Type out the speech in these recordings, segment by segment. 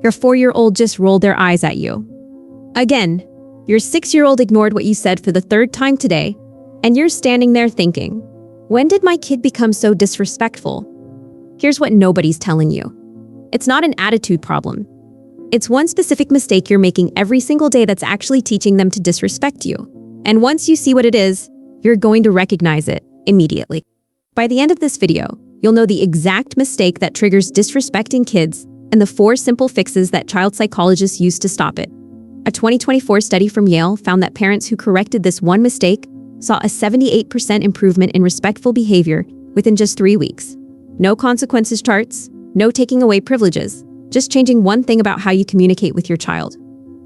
Your 4-year-old just rolled their eyes at you. Again, your 6-year-old ignored what you said for the 3rd time today, and you're standing there thinking, when did my kid become so disrespectful? Here's what nobody's telling you. It's not an attitude problem. It's one specific mistake you're making every single day that's actually teaching them to disrespect you. And once you see what it is, you're going to recognize it immediately. By the end of this video, you'll know the exact mistake that triggers disrespect in kids and the 4 simple fixes that child psychologists use to stop it. A 2024 study from Yale found that parents who corrected this one mistake saw a 78% improvement in respectful behavior within just 3 weeks. No consequences charts, no taking away privileges, just changing one thing about how you communicate with your child.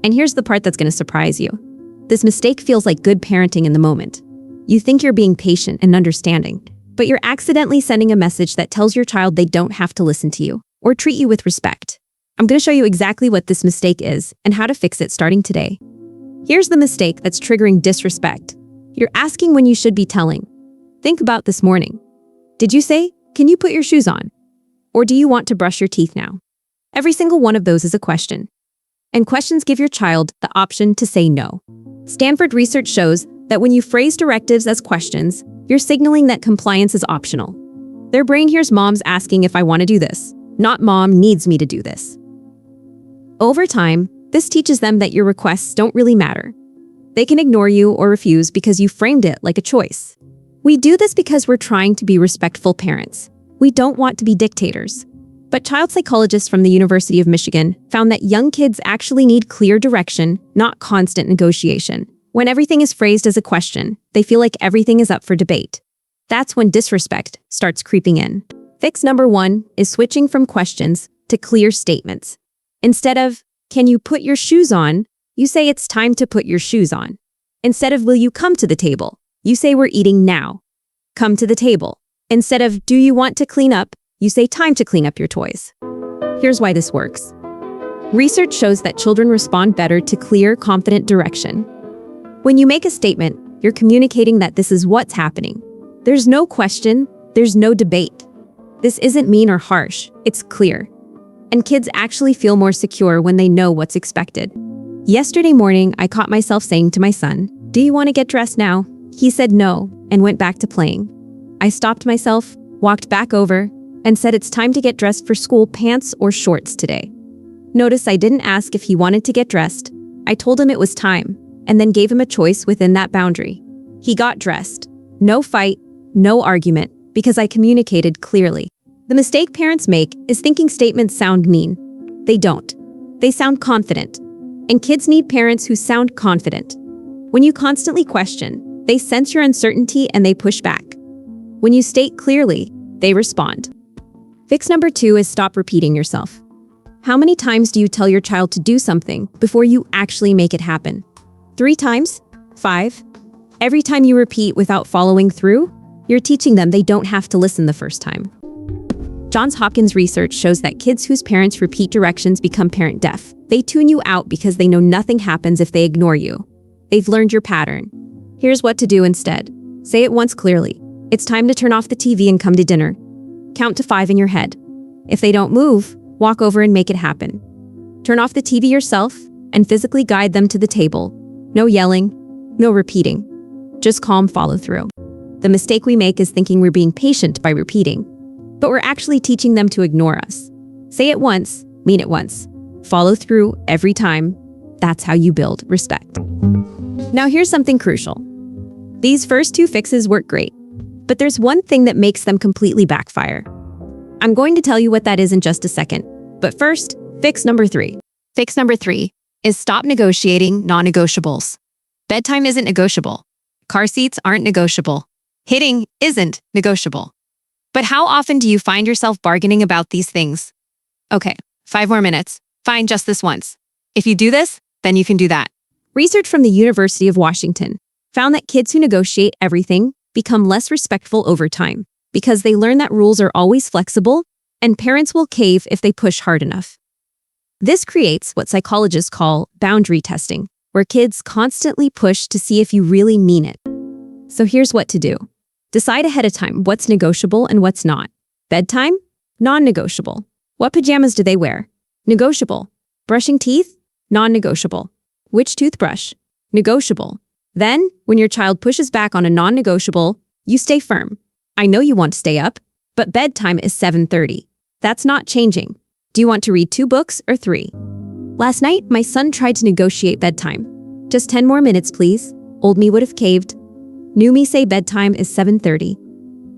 And here's the part that's going to surprise you. This mistake feels like good parenting in the moment. You think you're being patient and understanding, but you're accidentally sending a message that tells your child they don't have to listen to you or treat you with respect. I'm going to show you exactly what this mistake is and how to fix it starting today. Here's the mistake that's triggering disrespect. You're asking when you should be telling. Think about this morning. Did you say, "Can you put your shoes on?" Or do you want to brush your teeth now? Every single one of those is a question. And questions give your child the option to say no. Stanford research shows that when you phrase directives as questions, you're signaling that compliance is optional. Their brain hears mom's asking if I want to do this, not mom needs me to do this. Over time, this teaches them that your requests don't really matter. They can ignore you or refuse because you framed it like a choice. We do this because we're trying to be respectful parents. We don't want to be dictators. But child psychologists from the University of Michigan found that young kids actually need clear direction, not constant negotiation. When everything is phrased as a question, they feel like everything is up for debate. That's when disrespect starts creeping in. Fix number 1 is switching from questions to clear statements. Instead of, "Can you put your shoes on?" you say it's time to put your shoes on. Instead of, "Will you come to the table?" you say we're eating now. Come to the table. Instead of, "Do you want to clean up?" you say time to clean up your toys. Here's why this works. Research shows that children respond better to clear, confident direction. When you make a statement, you're communicating that this is what's happening. There's no question, there's no debate. This isn't mean or harsh, it's clear. And kids actually feel more secure when they know what's expected. Yesterday morning, I caught myself saying to my son, "Do you want to get dressed now?" He said no and went back to playing. I stopped myself, walked back over, and said it's time to get dressed for school, pants or shorts today. Notice I didn't ask if he wanted to get dressed. I told him it was time, and then gave him a choice within that boundary. He got dressed. No fight, no argument, because I communicated clearly. The mistake parents make is thinking statements sound mean. They don't. They sound confident. And kids need parents who sound confident. When you constantly question, they sense your uncertainty and they push back. When you state clearly, they respond. Fix number 2 is stop repeating yourself. How many times do you tell your child to do something before you actually make it happen? 3 times? 5? Every time you repeat without following through, you're teaching them they don't have to listen the first time. Johns Hopkins research shows that kids whose parents repeat directions become parent deaf. They tune you out because they know nothing happens if they ignore you. They've learned your pattern. Here's what to do instead. Say it once clearly. It's time to turn off the TV and come to dinner. Count to 5 in your head. If they don't move, walk over and make it happen. Turn off the TV yourself and physically guide them to the table. No yelling, no repeating. Just calm follow-through. The mistake we make is thinking we're being patient by repeating, but we're actually teaching them to ignore us. Say it once, mean it once. Follow through every time. That's how you build respect. Now here's something crucial. These first 2 fixes work great, but there's one thing that makes them completely backfire. I'm going to tell you what that is in just a second, but first, fix number 3. Fix number 3 is stop negotiating non-negotiables. Bedtime isn't negotiable. Car seats aren't negotiable. Hitting isn't negotiable. But how often do you find yourself bargaining about these things? Okay, 5 more minutes. Fine, just this once. If you do this, then you can do that. Research from the University of Washington found that kids who negotiate everything become less respectful over time because they learn that rules are always flexible and parents will cave if they push hard enough. This creates what psychologists call boundary testing, where kids constantly push to see if you really mean it. So here's what to do. Decide ahead of time what's negotiable and what's not. Bedtime? Non-negotiable. What pajamas do they wear? Negotiable. Brushing teeth? Non-negotiable. Which toothbrush? Negotiable. Then, when your child pushes back on a non-negotiable, you stay firm. I know you want to stay up, but bedtime is 7:30. That's not changing. Do you want to read 2 books or 3? Last night, my son tried to negotiate bedtime. Just 10 more minutes, please. Old me would have caved. New me say bedtime is 7:30.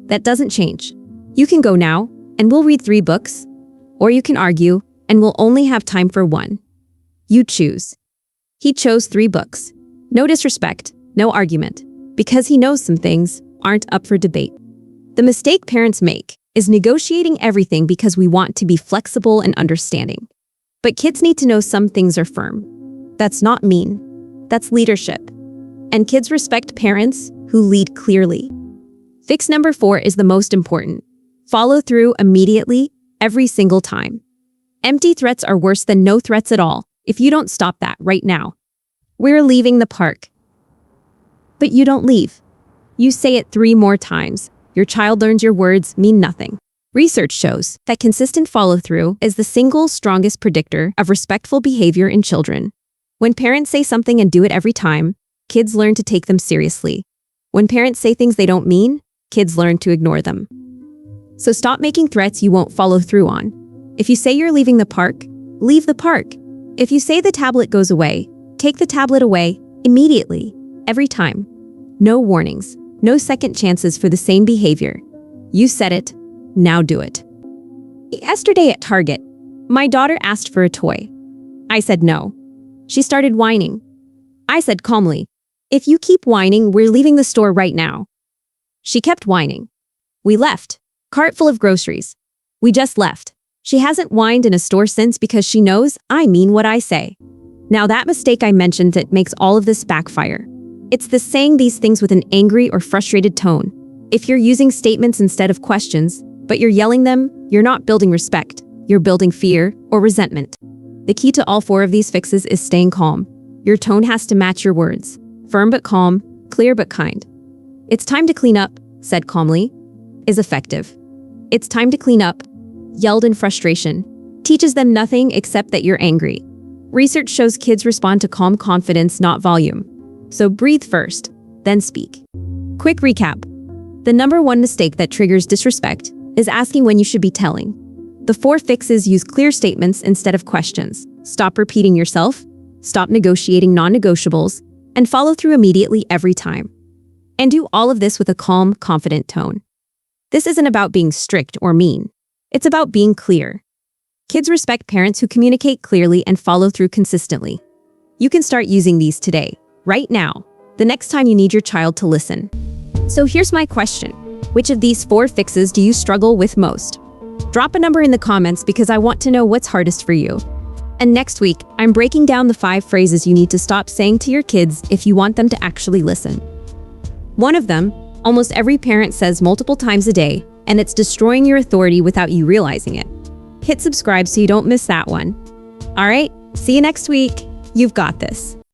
That doesn't change. You can go now, and we'll read 3 books. Or you can argue, and we'll only have time for 1. You choose. He chose 3 books. No disrespect, no argument, because he knows some things aren't up for debate. The mistake parents make is negotiating everything because we want to be flexible and understanding. But kids need to know some things are firm. That's not mean. That's leadership. And kids respect parents who lead clearly. Fix number 4 is the most important. Follow through immediately, every single time. Empty threats are worse than no threats at all if you don't stop that right now. We're leaving the park. But you don't leave. You say it 3 more times. Your child learns your words mean nothing. Research shows that consistent follow-through is the single strongest predictor of respectful behavior in children. When parents say something and do it every time, kids learn to take them seriously. When parents say things they don't mean, kids learn to ignore them. So stop making threats you won't follow through on. If you say you're leaving the park, leave the park. If you say the tablet goes away, take the tablet away immediately, every time. No warnings, no second chances for the same behavior. You said it, now do it. Yesterday at Target, my daughter asked for a toy. I said no. She started whining. I said calmly, "If you keep whining, we're leaving the store right now." She kept whining. We left, cart full of groceries. We just left. She hasn't whined in a store since because she knows I mean what I say. Now that mistake I mentioned that makes all of this backfire. It's the saying these things with an angry or frustrated tone. If you're using statements instead of questions, but you're yelling them, you're not building respect. You're building fear or resentment. The key to all 4 of these fixes is staying calm. Your tone has to match your words. Firm but calm, clear but kind. "It's time to clean up," said calmly, is effective. "It's time to clean up," yelled in frustration, teaches them nothing except that you're angry. Research shows kids respond to calm confidence, not volume. So breathe first, then speak. Quick recap. The number 1 mistake that triggers disrespect is asking when you should be telling. The 4 fixes use clear statements instead of questions. Stop repeating yourself, stop negotiating non-negotiables, and follow through immediately every time. And do all of this with a calm, confident tone. This isn't about being strict or mean. It's about being clear. Kids respect parents who communicate clearly and follow through consistently. You can start using these today, right now, the next time you need your child to listen. So here's my question. Which of these 4 fixes do you struggle with most? Drop a number in the comments because I want to know what's hardest for you. And next week, I'm breaking down the 5 phrases you need to stop saying to your kids if you want them to actually listen. One of them, almost every parent says multiple times a day, and it's destroying your authority without you realizing it. Hit subscribe so you don't miss that one. All right, see you next week. You've got this.